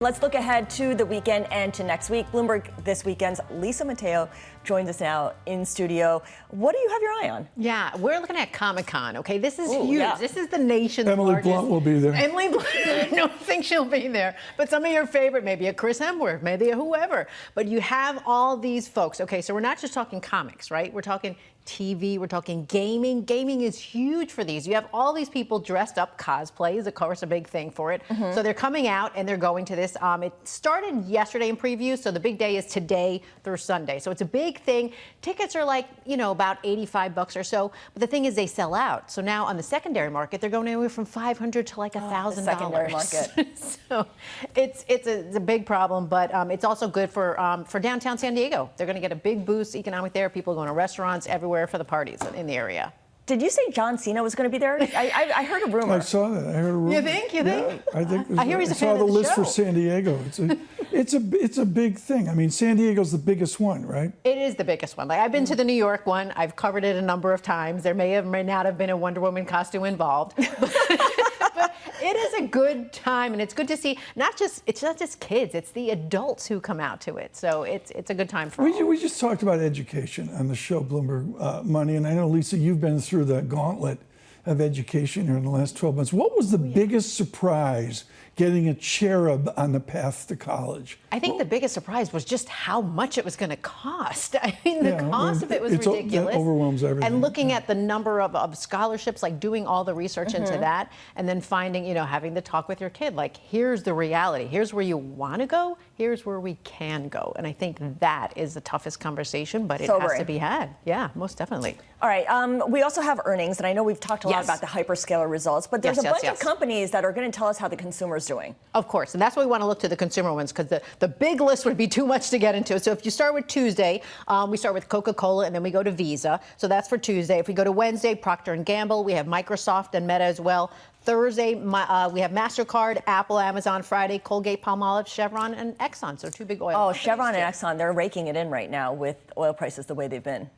Let's look ahead to the weekend and to next week. Bloomberg This Weekend's Lisa Mateo joins us now in studio. What do you have your eye on? Yeah, we're looking at Comic-Con, okay? This is huge. Yeah. This is the nation's Emily largest. Blunt will be there. Emily Blunt, I don't think she'll be there. But some of your favorite, maybe a Chris Hemsworth, maybe a whoever. But you have all these folks. Okay, so we're not just talking comics, right? We're talking TV, we're talking gaming. Gaming is huge for these. You have all these people dressed up. Cosplay is, of course, a big thing for it. So they're coming out and they're going to this. It started yesterday in preview, so the big day is today through Sunday. So it's a big thing. Tickets are like, about $85 or so. But the thing is, they sell out. So now on the secondary market, they're going anywhere from $500 to like $1,000. The secondary market. So it's a big problem, but it's also good for downtown San Diego. They're going to get a big boost economic there. People going to restaurants everywhere for the parties in the area. Did you say John Cena was going to be there? I heard a rumor. I saw that. I heard a rumor. You think? You think? I think. I hear he's a fan saw of the the list show. for San Diego. It's a big thing. I mean, San Diego's the biggest one, right? It is the biggest one. Like, I've been to the New York one. I've covered it a number of times. There may not have been a Wonder Woman costume involved. But it is a good time, and it's good to see. It's not just kids; it's the adults who come out to it. So it's a good time for all. We just talked about education on the show Bloomberg Money, and I know, Lisa, you've been through the gauntlet of education here in the last 12 months. What was the biggest surprise getting a cherub on the path to college? I think the biggest surprise was just how much it was going to cost. I mean, the cost of it was ridiculous. That overwhelms everything. And looking at the number of scholarships, like doing all the research into that, and then finding, having the talk with your kid, like, here's the reality. Here's where you want to go. Here's where we can go. And I think that is the toughest conversation, but it has to be had. Yeah, most definitely. All right. We also have earnings, and I know we've talked a lot about the hyperscaler results, but there's a bunch of companies that are going to tell us how the consumer is doing. Of course, and that's why we want to look to the consumer ones, because the big list would be too much to get into. So if you start with Tuesday, we start with Coca-Cola, and then we go to Visa. So that's for Tuesday. If we go to Wednesday, Procter & Gamble, we have Microsoft and Meta as well. Thursday, we have MasterCard, Apple, Amazon. Friday, Colgate, Palmolive, Chevron, and Exxon. So two big oil companies, Chevron and Exxon, they're raking it in right now with oil prices the way they've been.